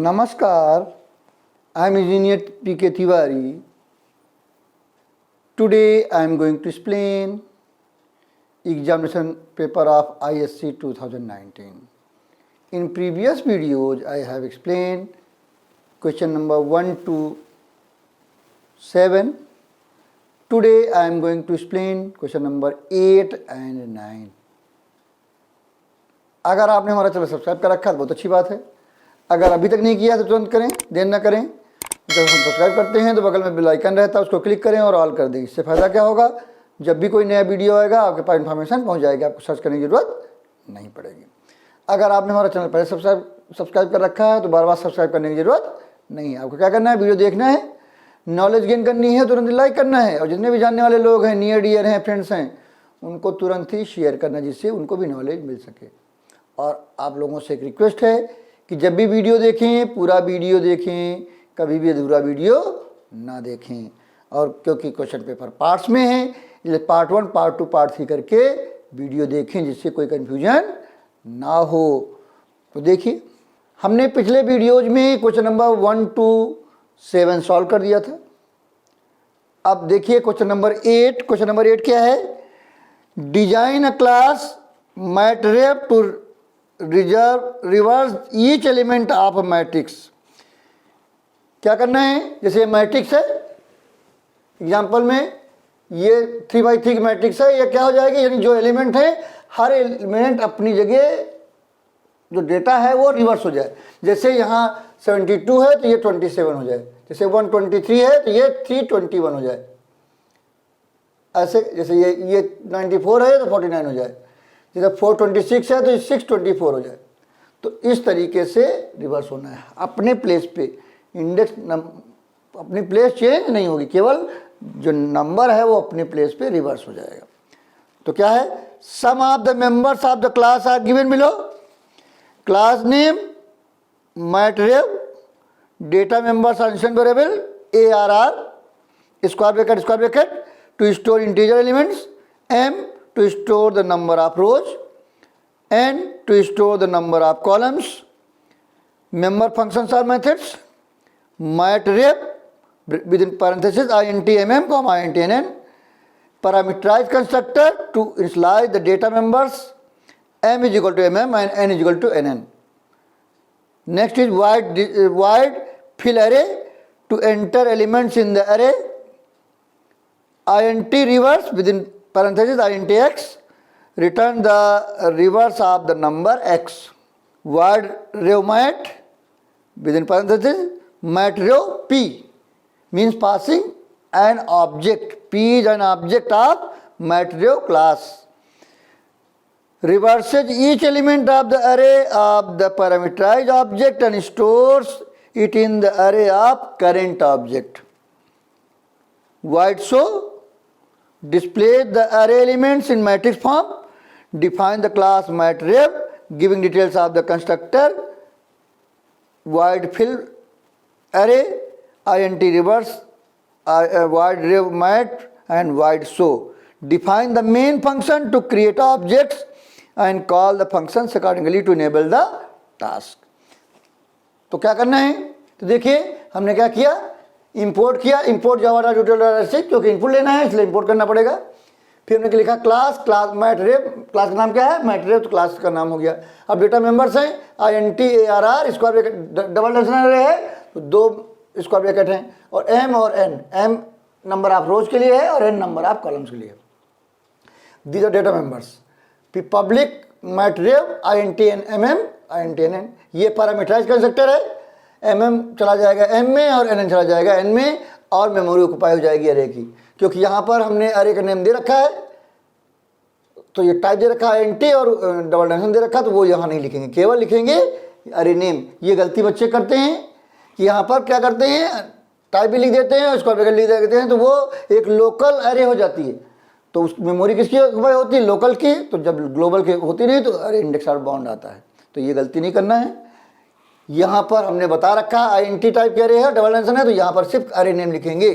Namaskar, I am Engineer P.K. Tiwari. Today I am going to explain examination paper of ISC 2019. In previous videos I have explained question number 1 to 7. Today I am going to explain question number 8 and 9. अगर आपने हमारा channel subscribe कर रखा है तो बहुत अच्छी बात है। अगर अभी तक नहीं किया तो तुरंत करें, देर न करें। जब हम सब्सक्राइब करते हैं तो बगल में बेल आइकन रहता है, उसको क्लिक करें और ऑल कर दें। इससे फ़ायदा क्या होगा, जब भी कोई नया वीडियो आएगा आपके पास इन्फॉर्मेशन पहुंच जाएगी, आपको सर्च करने की ज़रूरत नहीं पड़ेगी। अगर आपने हमारा चैनल पहले सब्सक्राइब कर रखा है तो बार बार सब्सक्राइब करने की ज़रूरत नहीं है। आपको क्या करना है, वीडियो देखना है, नॉलेज गेन करनी है, तुरंत लाइक करना है और जितने भी जानने वाले लोग हैं, नियर डियर हैं, फ्रेंड्स हैं, उनको तुरंत ही शेयर करना जिससे उनको भी नॉलेज मिल सके। और आप लोगों से एक रिक्वेस्ट है कि जब भी वीडियो देखें पूरा वीडियो देखें, कभी भी अधूरा वीडियो ना देखें। और क्योंकि क्वेश्चन पेपर पार्ट्स में है, इसलिए पार्ट 1, पार्ट 2, पार्ट 3 करके वीडियो देखें जिससे कोई कन्फ्यूजन ना हो। तो देखिए, हमने पिछले वीडियोज में क्वेश्चन नंबर 1 to 7 सॉल्व कर दिया था। अब देखिए क्वेश्चन नंबर 8। क्वेश्चन नंबर 8 क्या है, design a class matrix to reverse each element of matrix. क्या करना है, जैसे मैट्रिक्स है, एग्जाम्पल में ये 3x3 मैट्रिक्स है, ये क्या हो जाएगी, यानी जो एलिमेंट है हर एलिमेंट अपनी जगह जो डेटा है वो रिवर्स हो जाए। जैसे यहाँ 72 है तो ये 27 हो जाए, जैसे 123 है तो ये 321 हो जाए, ऐसे जैसे ये 94 है तो 49 हो जाए, जैसे 426 है तो 624 हो जाए। तो इस तरीके से रिवर्स होना है, अपने प्लेस पे इंडेक्स अपनी प्लेस चेंज नहीं होगी, केवल जो नंबर है वो अपने प्लेस पे रिवर्स हो जाएगा। तो क्या है, some of the members of the class are given below, class name matrix, data members instance variable ARR square bracket to store integer elements, M to store the number of rows, N to store the number of columns. Member functions or methods, matrix within parentheses int mm comma int nn, parameterized constructor to initialize the data members, m is equal to mm and n is equal to nn. Next is void fill array to enter elements in the array, int reverse within parenthesis int x, return the reverse of the number x, void rewmat within parenthesis matrew p means passing an object, p is an object of matrew class, reverses each element of the array of the parameterized object and stores it in the array of current object, void show displays the array elements in matrix form, define the class matrix giving details of the constructor, void fill array, int reverse, void rev mat and void show. Define the main function to create objects and call the functions accordingly to enable the task. तो क्या करना है, तो देखिए हमने क्या किया, import किया, इंपोर्ट जावा से, क्योंकि इनपुट लेना है इसलिए इंपोर्ट करना पड़ेगा। फिर हमने लिखा क्लास मैट्रिक्स, क्लास का नाम क्या है मैट्रिक्स, तो क्लास का नाम हो गया। अब डेटा मेंबर्स हैं int ARR square bracket double dimensional है तो 2 स्क्वायर ब्रैकेट हैं, और m और n, m नंबर ऑफ रोज के लिए है और n नंबर ऑफ कॉलम्स के लिए। These are data members. फिर public matrix int mm int nn, ये पैरामीटराइज्ड कंस्ट्रक्टर है, mm चला जाएगा m में और nn चला जाएगा n में, और मेमोरी ऑक्युपाई हो जाएगी अरे की, क्योंकि यहाँ पर हमने अरे का नेम दे रखा है, तो ये टाइप दे रखा है int और डबल डायमेंशन दे रखा, तो वो यहाँ नहीं लिखेंगे, केवल लिखेंगे अरे नेम। ये गलती बच्चे करते हैं कि यहाँ पर क्या करते हैं, टाइप भी लिख देते हैं, स्क्वायर ब्रैकेट लिख देते हैं, तो वो एक लोकल अरे हो जाती है। तो उस मेमोरी किसकी ऑक्युपाई होती है, लोकल की, तो जब ग्लोबल की होती नहीं तो अरे इंडेक्स आउट बाउंड आता है। तो ये गलती नहीं करना है। यहाँ पर हमने बता रखा है int टाइप के अरे है, डबल डायमेंशन है, तो यहाँ पर सिर्फ अरे नेम लिखेंगे।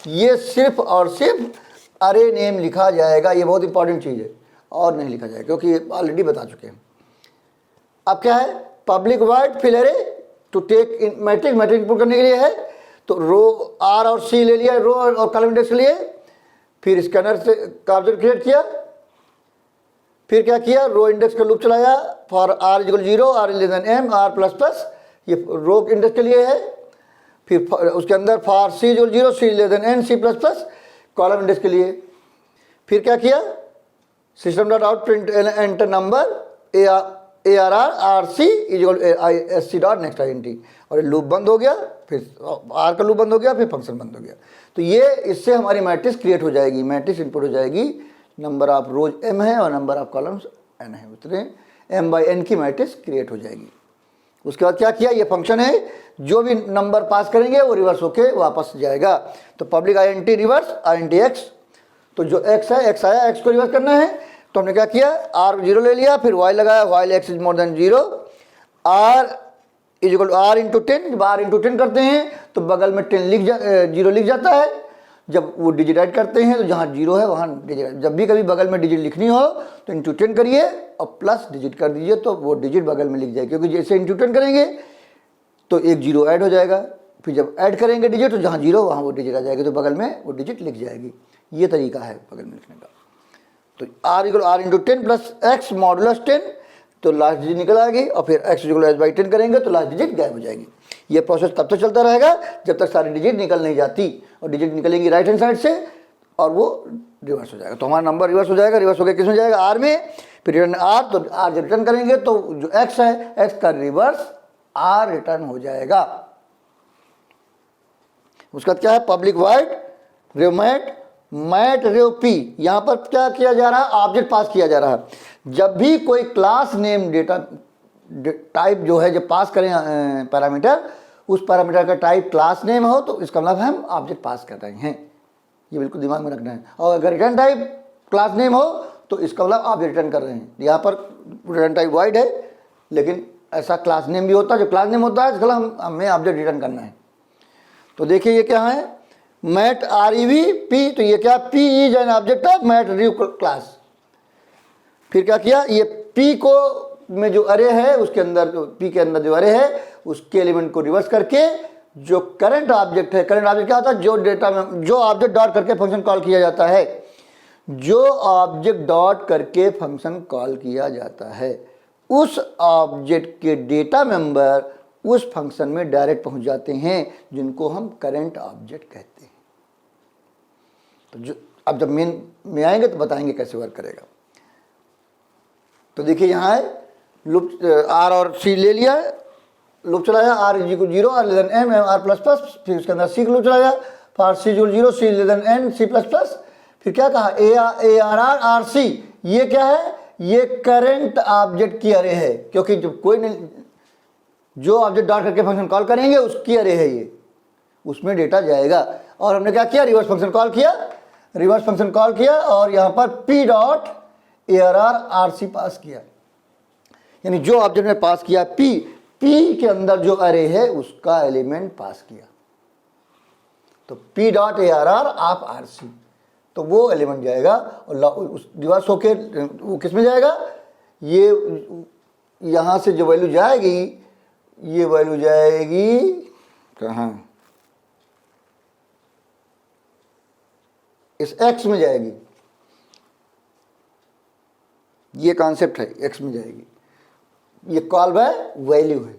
ये सिर्फ और सिर्फ अरे नेम लिखा जाएगा, ये बहुत इंपॉर्टेंट चीज़ है, और नहीं लिखा जाएगा क्योंकि ऑलरेडी बता चुके हैं। अब क्या है, public void fill array to take matrix, matrix input करने के लिए है। तो रो आर और सी ले लिया रो और कॉलम इंडेक्स के लिए, फिर स्कैनर से का ऑब्जेक्ट क्रिएट किया, फिर क्या किया, रो इंडेक्स का लूप चलाया for R equal 0, R less than M, R plus plus, ये रो इंडेक्स के लिए है। फिर उसके अंदर for C equal 0, C less than N, C plus plus, column index के लिए। फिर क्या किया, system dot out print enter number A R R R C equal S C dot next INT, और लूप बंद हो गया, फिर आर का लूप बंद हो गया, फिर फंक्शन बंद हो गया। तो ये इससे हमारी मैट्रिक्स क्रिएट हो जाएगी, मैट्रिक्स इनपुट हो जाएगी, नंबर ऑफ रोज m है और नंबर ऑफ कॉलम्स n है, उतने m/n की मैट्रिक्स क्रिएट हो जाएगी। उसके बाद क्या किया, ये फंक्शन है, जो भी नंबर पास करेंगे वो रिवर्स होके वापस जाएगा। तो public INT reverse INT x, तो जो x है, x आया, x को रिवर्स करना है, तो हमने क्या किया, r 0 ले लिया, फिर y लगाया, while x is more than 0, r is equal to r into 10, जब r इंटू 10 करते हैं तो बगल में 0 लिख जाता है। जब वो डिजिट ऐड करते हैं तो जहाँ 0 है वहाँ डिजिट, जब भी कभी बगल में डिजिट लिखनी हो तो इंटू 10 करिए और प्लस डिजिट कर दीजिए, तो वो डिजिट बगल में लिख जाए, क्योंकि जैसे इंटू 10 करेंगे तो एक 0 ऐड हो जाएगा, फिर जब ऐड करेंगे डिजिट तो जहाँ 0 वहाँ वो डिजिट आ जाएगी, तो बगल में वो डिजिट लिख जाएगी। ये तरीका है बगल में लिखने का। तो r equal r into 10 plus x modulus 10, तो लास्ट डिजिट निकल आएगी, और फिर x इक्वल h/10 करेंगे तो लास्ट डिजिट गायब हो जाएगी। ये प्रोसेस तब तक चलता रहेगा जब तक सारी डिजिट निकल नहीं जाती, और डिजिट निकलेंगी राइट हैंड साइड से और वो रिवर्स हो जाएगा। तो हमारा नंबर रिवर्स हो जाएगा, रिवर्स हो गया किस में जाएगा, r में, फिर रिटर्न r, तो r जब रिटर्न करेंगे तो जो x है, x का रिवर्स r रिटर्न हो जाएगा। उसका क्या है, पब्लिक वाइड रेवमेट मैट रेव पी, यहाँ पर क्या किया जा रहा है, ऑब्जेक्ट पास किया जा रहा है। जब भी कोई क्लास नेम डेटा टाइप जो है जब पास करें पैरामीटर, उस पैरामीटर का टाइप क्लास नेम हो तो इसका मतलब हम ऑब्जेक्ट पास कर रहे हैं, ये बिल्कुल दिमाग में रखना है। और अगर रिटर्न टाइप क्लास नेम हो तो इसका मतलब ऑब्जेक्ट रिटर्न कर रहे हैं। यहाँ पर रिटर्न टाइप वाइड है, लेकिन ऐसा क्लास नेम भी होता है, जो क्लास नेम होता है इसका मतलब हमें ऑब्जेक्ट रिटर्न करना है। तो देखिए ये क्या है, मैट REV_P, तो ये क्या, P is an object of matrix class. फिर क्या किया, ये P को में जो अरे है उसके अंदर, P के अंदर जो अरे है उसके एलिमेंट को रिवर्स करके जो करंट ऑब्जेक्ट है, करंट ऑब्जेक्ट क्या होता है, जो डेटा में जो ऑब्जेक्ट डॉट करके फंक्शन कॉल किया जाता है, जो ऑब्जेक्ट डॉट करके फंक्शन कॉल किया जाता है, उस ऑब्जेक्ट के डेटा मेंबर उस फंक्शन में डायरेक्ट पहुंच जाते हैं, जिनको हम करंट ऑब्जेक्ट कहते हैं। तो जो अब जब मेन में आएंगे तो बताएंगे कैसे वर्क करेगा। तो देखिए यहाँ है लूप, r और c ले लिया, लूप चलाया, r is equal 0, r less than m, r plus plus, फिर उसके अंदर c का लूप चलाया for c equal 0, c less than n, c plus plus, फिर क्या कहा, ARR RC, ये क्या है, ये करंट ऑब्जेक्ट की अरे है, क्योंकि जब कोई नहीं, जो ऑब्जेक्ट डॉट करके फंक्शन कॉल करेंगे उसकी अरे है ये, उसमें डेटा जाएगा। और हमने क्या किया, रिवर्स फंक्शन कॉल किया, रिवर्स फंक्शन कॉल किया और यहाँ पर P डॉट ARR RC पास किया, यानी जो ऑब्जेक्ट में पास किया P के अंदर जो अरे है उसका एलिमेंट पास किया, तो P dot ARR of RC, तो वो एलिमेंट जाएगा और रिवर्स होके वो किस में जाएगा, ये यहाँ से जो वैल्यू जाएगी, ये वैल्यू जाएगी कहाँ, इस x में जाएगी, ये कॉन्सेप्ट है, x में जाएगी, ये कॉल बाय वैल्यू है।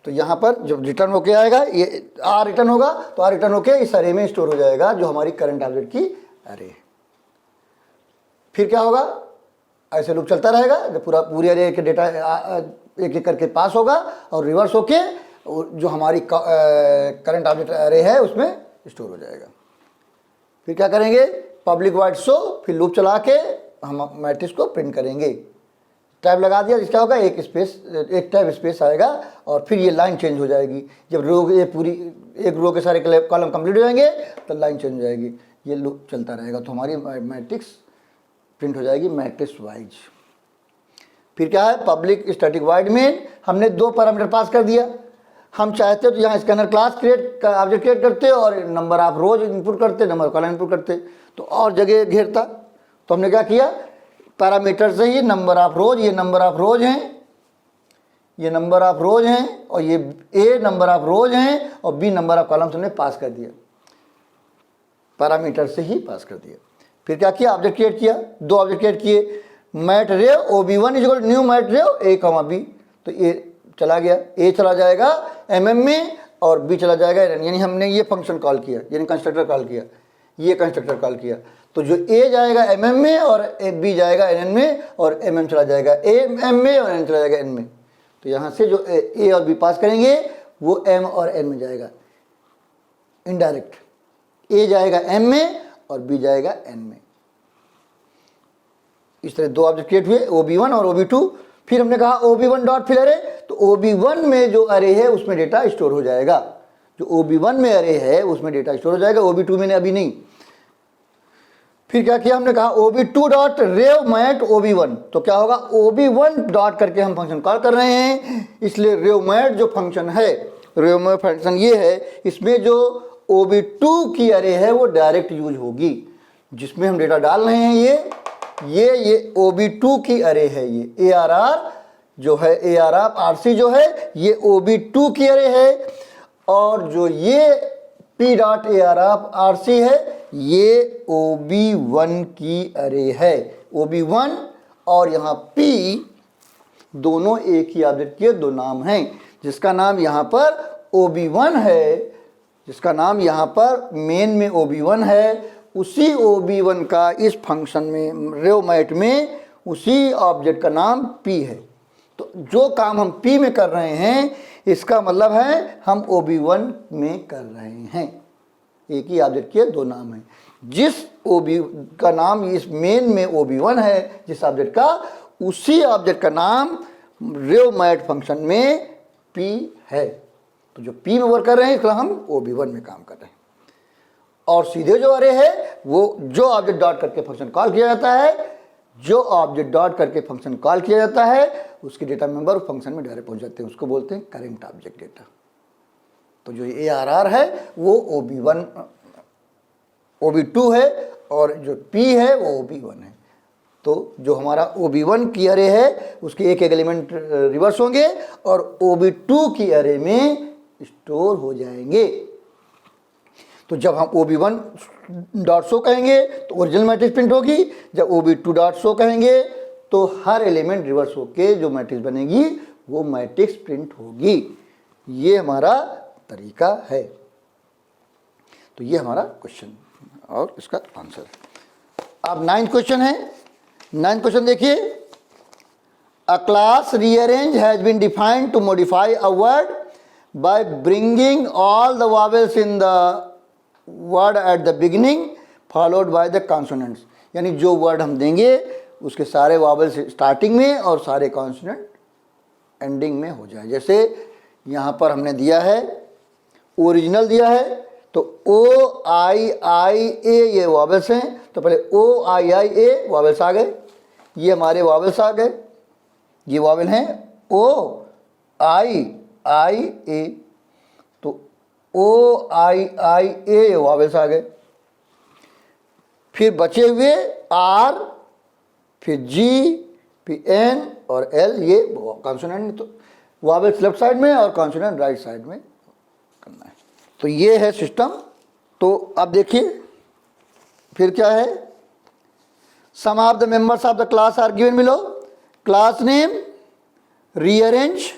तो यहाँ पर जब रिटर्न होके आएगा, ये r रिटर्न होगा तो r रिटर्न होके इस अरे में स्टोर हो जाएगा जो हमारी करंट ऑब्जेक्ट की अरे है। फिर क्या होगा, ऐसे लूप चलता रहेगा, जब पूरी अरे के डेटा एक एक करके पास होगा और रिवर्स होके जो हमारी करंट ऑब्जेक्ट अरे है उसमें स्टोर हो जाएगा। फिर क्या करेंगे, पब्लिक वाइड शो, फिर लूप चला के हम मैट्रिक्स को प्रिंट करेंगे, टैब लगा दिया, जिसका होगा एक टैब स्पेस आएगा और फिर ये लाइन चेंज हो जाएगी। जब रो ये पूरी एक रो के सारे कॉलम कंप्लीट हो जाएंगे तो लाइन चेंज हो जाएगी, ये लूप चलता रहेगा, तो हमारी मैट्रिक्स प्रिंट हो जाएगी मैट्रिक्स वाइज। फिर क्या है, पब्लिक स्टैटिक वाइड में हमने 2 पैरामीटर पास कर दिया, हम चाहते तो यहाँ स्कैनर क्लास ऑब्जेक्ट क्रिएट करते और नंबर ऑफ रोज इनपुट करते, नंबर कॉलम इनपुट करते, तो और जगह घेरता। तो हमने क्या किया, पैरामीटर से ही नंबर ऑफ रोज, ये नंबर ऑफ रोज हैं, ये नंबर ऑफ रोज हैं और ये ए नंबर ऑफ रोज हैं और बी नंबर ऑफ कॉलम्स हमने पास कर दिया, पैरामीटर से ही पास कर दिया। फिर क्या किया, ऑब्जेक्ट क्रिएट किया, दो ऑब्जेक्ट क्रिएट किए, mat rev OB1 is equal new mat rev a comma b, तो ए चला गया, ए चला जाएगा MM में और बी चला जाएगा NN, यानी हमने ये फंक्शन कॉल किया, यानी कंस्ट्रक्टर कॉल किया, ये कंस्ट्रक्टर कॉल किया, तो जो ए जाएगा MM में और बी जाएगा NN में और MM चला जाएगा AM में और N चला जाएगा N में। तो यहाँ से जो ए और बी पास करेंगे वो M और N में जाएगा, इनडायरेक्ट ए जाएगा M में और बी जाएगा N में। इस तरह दो ऑब्जेक्ट क्रिएट हुए OB1 और OB2। फिर हमने कहा OB1 डॉट फिल अरे, तो OB1 में जो अरे है उसमें डेटा स्टोर हो जाएगा, जो OB1 में अरे है उसमें डेटा स्टोर हो जाएगा, OB2 में अभी नहीं। फिर क्या किया, हमने कहा OB2 डॉट रेव मैट OB1, तो क्या होगा, OB1 डॉट करके हम फंक्शन कॉल कर रहे हैं, इसलिए रेव मैट जो फंक्शन है, रेव मैट फंक्शन ये है, इसमें जो OB2 की अरे है वो डायरेक्ट यूज होगी, जिसमें हम डेटा डाल रहे हैं ये OB2 की अरे है, ये ARR जो है, ARR RC जो है ये OB2 की अरे है, और जो ये P डॉट ARR RC है ये OB1 की अरे है। OB1 और यहाँ P दोनों एक ही ऑब्जेक्ट के दो नाम हैं, जिसका नाम यहाँ पर OB1 है, जिसका नाम यहाँ पर मेन में OB1 है, उसी OB1 का इस फंक्शन में रेव मैट में उसी ऑब्जेक्ट का नाम P है। तो जो काम हम P में कर रहे हैं इसका मतलब है हम OB1 में कर रहे हैं, एक ही ऑब्जेक्ट के दो नाम हैं, जिस OB का नाम इस मेन में OB1 है जिस ऑब्जेक्ट का, उसी ऑब्जेक्ट का नाम रेव मैट फंक्शन में P है। तो जो P में वर्क कर रहे हैं इसका हम OB1 में काम कर रहे हैं, और सीधे जो अरे है वो जो ऑब्जेक्ट डॉट करके फंक्शन कॉल किया जाता है, जो ऑब्जेक्ट डॉट करके फंक्शन कॉल किया जाता है उसके डेटा मेंबर उस फंक्शन में डायरेक्ट पहुंच जाते हैं, उसको बोलते हैं करेंट ऑब्जेक्ट डेटा। तो जो ARR है वो OB1 OB2 है और जो P है वो OB1 है। तो जो हमारा OB1 की अरे है उसके एक एक एलिमेंट रिवर्स होंगे और OB2 की अरे में स्टोर हो जाएंगे। तो जब हम OB1 डॉट शो कहेंगे तो ओरिजिनल मैट्रिक्स प्रिंट होगी, जब OB2 डॉट शो कहेंगे तो हर एलिमेंट रिवर्स होके जो मैट्रिक्स बनेगी वो मैट्रिक्स प्रिंट होगी। ये हमारा तरीका है। तो ये हमारा क्वेश्चन और इसका आंसर। अब 9th क्वेश्चन है। 9th क्वेश्चन देखिए, a class rearrange has been defined to modify a word by bringing all the vowels in the word at the beginning followed by the consonants। यानी जो word हम देंगे उसके सारे vowels starting में और सारे कॉन्सोनेंट एंडिंग में हो जाए। जैसे यहाँ पर हमने दिया है ओरिजिनल दिया है तो O I I A ये वावल्स हैं, तो पहले O I I A vowels आ गए, ये हमारे वावल्स आ गए, ये वावल हैं O I I A, तो O I I A vowels आ गए। फिर बचे हुए R, फिर G, फिर N और L, ये कॉन्सोनेंट। तो वावल्स लेफ्ट साइड में और कॉन्सोनेंट राइट साइड में करना है। तो ये है सिस्टम। तो अब देखिए फिर क्या है, some of the members of the class are given below. Class name, rearrange,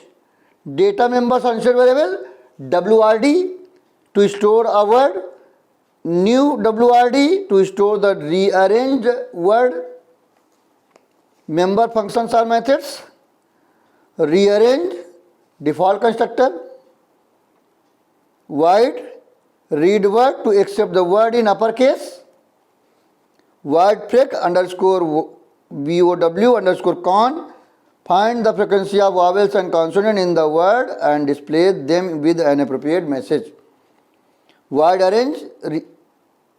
data members instance variable, WRD to store a word, new WRD to store the rearranged word, member functions or methods, rearrange, default constructor, void read word to accept the word in uppercase, void prec underscore VOW underscore con, find the frequency of vowels and consonant in the word and display them with an appropriate message. Void arrange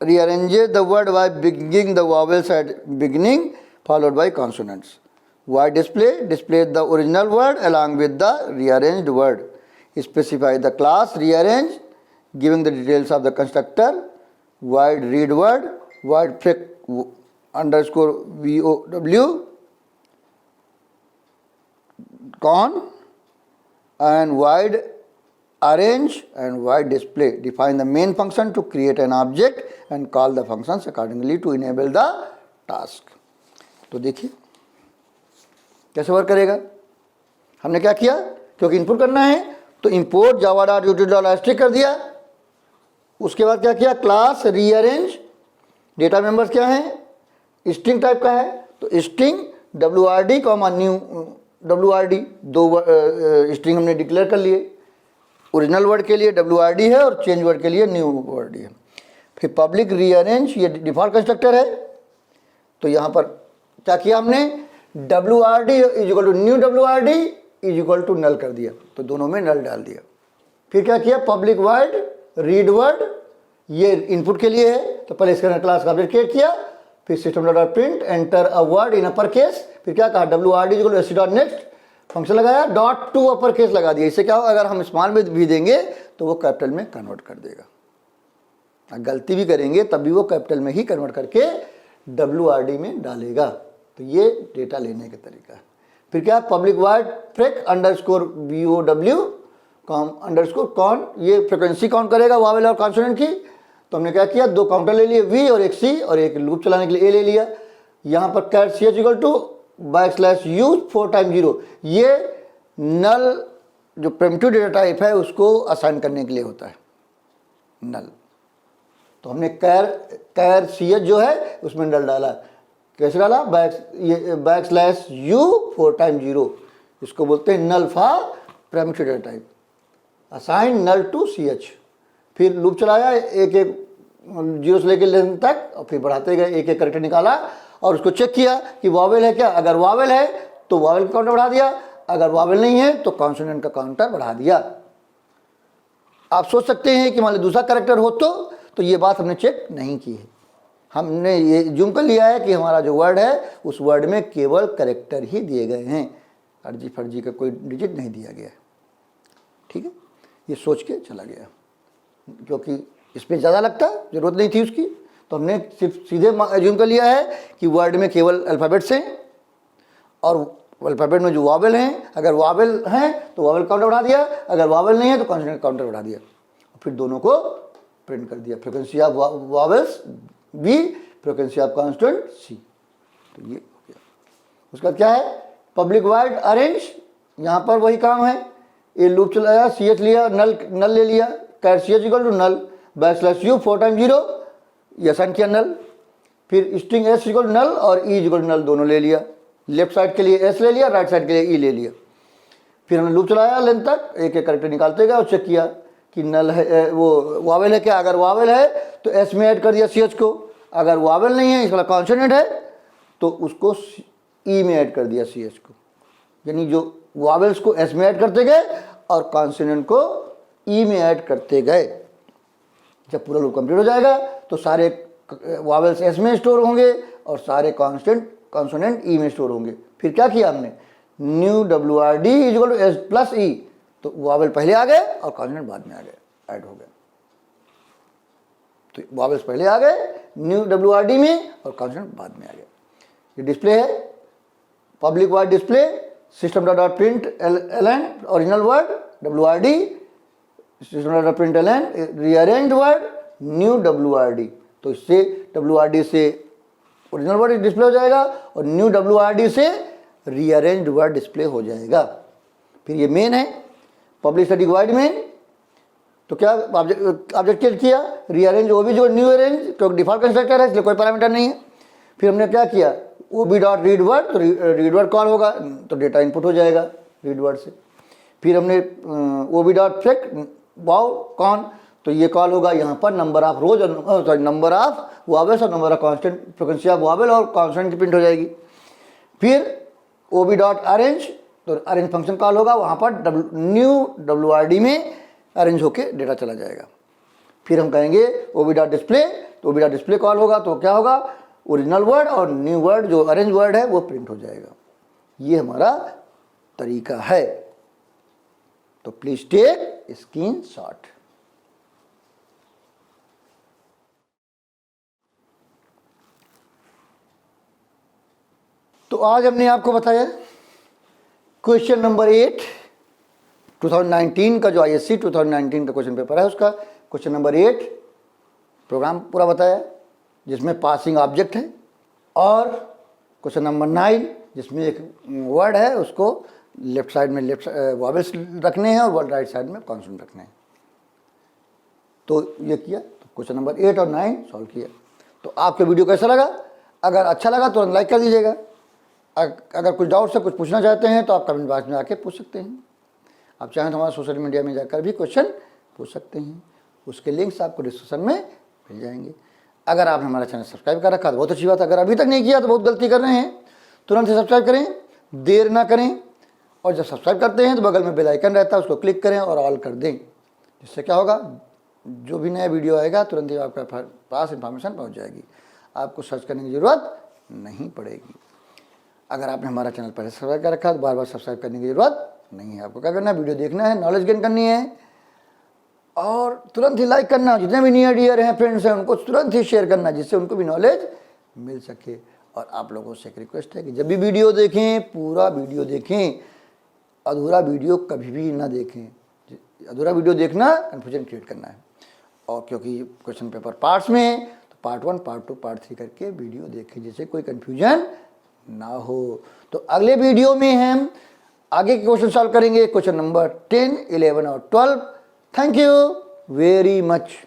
rearranges the word by bringing the vowels at beginning followed by consonants. Void displays the original word along with the rearranged word. Specify the class rearrange giving the details of the constructor. Void read word, void prec underscore VOW con, and void arrange and void display define the main function to create an object and call the functions accordingly to enable the task। तो देखिए कैसे work करेगा। हमने क्या किया, क्योंकि input करना है तो इंपोर्ट java.util.string कर दिया। उसके बाद क्या किया, क्लास रीअरेंज, डेटा मेंबर्स क्या है, स्ट्रिंग टाइप का है तो string wrd comma new wrd, दो स्ट्रिंग हमने डिक्लेयर कर लिए। ओरिजिनल वर्ड के लिए wrd है और चेंज वर्ड के लिए न्यू वर्ड है। फिर पब्लिक रीअरेंज, ये डिफॉल्ट कंस्ट्रक्टर है तो यहाँ पर क्या किया हमने, wrd is equal to new wrd is equal to null कर दिया, तो दोनों में नल डाल दिया। फिर क्या किया, पब्लिक वर्ड रीड वर्ड, ये इनपुट के लिए है तो पहले इसका क्लास का ऑब्जेक्ट क्रिएट किया। फिर system dot print enter a word in upper case, फिर क्या कहा wrd is equal to std.next, function लगाया डॉट टू अपर केस लगा दिया। इससे क्या होगा, अगर हम स्मॉल में भी देंगे तो वो कैपिटल में कन्वर्ट कर देगा। गलती भी करेंगे तब भी वो कैपिटल में ही कन्वर्ट करके wrd में डालेगा। तो ये डेटा लेने का तरीका है। फिर क्या, public word freq underscore VOW com underscore con, ये फ्रिक्वेंसी काउंट करेगा वावेल और कॉन्सोनेंट की। तो हमने क्या किया, दो काउंटर ले लिए V और एक C और एक लूप चलाने के लिए A ले लिया। यहाँ पर cat CH equal to /u 4 time 0, ये नल जो प्रिमिटिव डेटा टाइप है उसको असाइन करने के लिए होता है नल। तो हमने कैर CH जो है उसमें नल डाला, कैसे डाला, /u 4 टाइम 0, इसको बोलते हैं null for primitive data type, assign null to CH। फिर लूप चलाया एक एक जीरो से लेकर लेन तक और फिर बढ़ाते गए, एक एक करके निकाला और उसको चेक किया कि वावेल है क्या, अगर वावेल है तो वावेल का काउंटर बढ़ा दिया, अगर वावेल नहीं है तो कॉन्सोनेंट का काउंटर बढ़ा दिया। आप सोच सकते हैं कि मान लो दूसरा कैरेक्टर हो तो ये बात हमने चेक नहीं की है। हमने ये जूम कर लिया है कि हमारा जो वर्ड है उस वर्ड में केवल कैरेक्टर ही दिए गए हैं, अर्जी फर्जी का कोई डिजिट नहीं दिया गया है। ठीक है, ये सोच के चला गया क्योंकि इसमें ज़्यादा लगता, ज़रूरत नहीं थी उसकी, तो हमने सिर्फ सीधे एज्यूम कर लिया है कि वर्ड में केवल अल्फ़ाबेट्स हैं और अल्फ़ाबेट में जो वावेल हैं, अगर वावेल हैं तो वावेल काउंटर बढ़ा दिया, अगर वावेल नहीं है तो कॉन्सोनेंट काउंटर बढ़ा दिया, फिर दोनों को प्रिंट कर दिया, frequency of vowels B, frequency of constant C। तो ये हो गया। उसका क्या है, पब्लिक वर्ड अरेंज, यहाँ पर वही काम है, ये लूप चलाया, CH लिया, नल ले लिया, cat CH equal to null /u 4 time 0, ये असाइन किया नल। फिर स्ट्रिंग S इक्वल नल और E इक्वल नल दोनों ले लिया, लेफ्ट साइड के लिए S ले लिया, राइट साइड के लिए E ले लिया। फिर हमने लूप चलाया लेंथ तक, एक एक कैरेक्टर निकालते गए और चेक किया कि नल है वो वावेल है क्या, अगर वावेल है तो S में ऐड कर दिया CH को, अगर वावेल नहीं है इसका कॉन्सोनेंट है तो उसको E में ऐड कर दिया CH को, यानी जो वावेल्स को S में ऐड करते गए और कॉन्सोनेंट को E में ऐड करते गए। जब पूरा लूप कंप्लीट हो जाएगा तो सारे वावेल्स S में स्टोर होंगे और सारे कॉन्सोनेंट E में स्टोर होंगे। फिर क्या किया हमने, new wrd is equal to S plus E, तो वावेल पहले आ गए और कॉन्सोनेंट बाद में आ गए, ऐड हो गए। तो वावेल्स पहले आ गए न्यू wrd में और कॉन्सोनेंट बाद में आ गए। ये डिस्प्ले है, public word display, system dot print ln original word wrd, system dot print ln rearrange word new wrd। तो इससे wrd से ओरिजिनल वर्ड डिस्प्ले हो जाएगा और न्यू wrd से रीअरेंज वर्ड डिस्प्ले हो जाएगा। फिर ये मेन है, पब्लिक स्टैटिक वॉइड मेन, तो क्या ऑब्जेक्ट क्रिएट किया, रीअरेंज ओबी जो न्यू अरेंज, क्योंकि डिफॉल्ट कंस्ट्रक्टर है इसलिए कोई पैरामीटर नहीं है। फिर हमने क्या किया, ओबी डॉट रीड वर्ड, तो रीड वर्ड कॉल होगा तो डेटा इनपुट हो जाएगा रीड वर्ड से। फिर हमने ob dot freq vow con, तो ये कॉल होगा यहाँ पर number of rows sorry number of vowels और number of constant, frequency of vowel और कांस्टेंट की प्रिंट हो जाएगी। फिर ओबी डॉट अरेंज, तो अरेंज फंक्शन कॉल होगा, वहाँ पर न्यू wrd में अरेंज होके डेटा चला जाएगा। फिर हम कहेंगे ओबी डॉट डिस्प्ले, तो ओबी डॉट डिस्प्ले कॉल होगा तो क्या होगा, ओरिजिनल वर्ड और न्यू वर्ड जो अरेंज वर्ड है वो प्रिंट हो जाएगा। ये हमारा तरीका है। तो प्लीज टेक स्क्रीनशॉट। तो आज हमने आपको बताया क्वेश्चन नंबर 8 2019 का जो ISC 2019 का क्वेश्चन पेपर है उसका क्वेश्चन नंबर 8 प्रोग्राम पूरा बताया, जिसमें पासिंग ऑब्जेक्ट है, और क्वेश्चन नंबर 9 जिसमें एक वर्ड है उसको लेफ्ट साइड में वॉवेल्स रखने हैं और राइट साइड में कॉन्सोनेंट रखने हैं। तो ये किया, तो क्वेश्चन नंबर 8 और 9 सॉल्व किया। तो आपको वीडियो कैसा लगा? अगर अच्छा लगा तो लाइक कर दीजिएगा। अगर कुछ डाउट से कुछ पूछना चाहते हैं तो आप कमेंट बॉक्स में आके पूछ सकते हैं। आप चाहें तो हमारा सोशल मीडिया में जाकर भी क्वेश्चन पूछ सकते हैं, उसके लिंक्स आपको डिस्क्रिप्शन में मिल जाएंगे। अगर आपने हमारा चैनल सब्सक्राइब कर रखा तो बहुत अच्छी बात है, अगर अभी तक नहीं किया तो बहुत गलती कर रहे हैं। तुरंत ही सब्सक्राइब करें, देर ना करें, और जब सब्सक्राइब करते हैं तो बगल में बेल आइकन रहता है, उसको क्लिक करें और ऑल कर दें। जिससे क्या होगा, जो भी नया वीडियो आएगा तुरंत ही आपके पास इंफॉर्मेशन पहुंच जाएगी, आपको सर्च करने की ज़रूरत नहीं पड़ेगी। अगर आपने हमारा चैनल पहले सब्सक्राइब कर रखा है तो बार बार सब्सक्राइब करने की ज़रूरत नहीं है। आपको क्या करना है, वीडियो देखना है, नॉलेज गेन करनी है, और तुरंत ही लाइक करना। जितने भी नियर डियर हैं, फ्रेंड्स हैं, उनको तुरंत ही शेयर करना, जिससे उनको भी नॉलेज मिल सके। और आप लोगों से एक रिक्वेस्ट है कि जब भी वीडियो देखें पूरा वीडियो देखें, अधूरा वीडियो कभी भी ना देखें। अधूरा वीडियो देखना कन्फ्यूजन क्रिएट करना है, और क्योंकि क्वेश्चन पेपर पार्ट्स में है तो पार्ट 1, पार्ट 2, पार्ट 3 करके वीडियो देखें, जिससे कोई कन्फ्यूजन ना हो। तो अगले वीडियो में हम आगे के क्वेश्चन सॉल्व करेंगे, क्वेश्चन नंबर 10, 11 और 12। Thank you very much.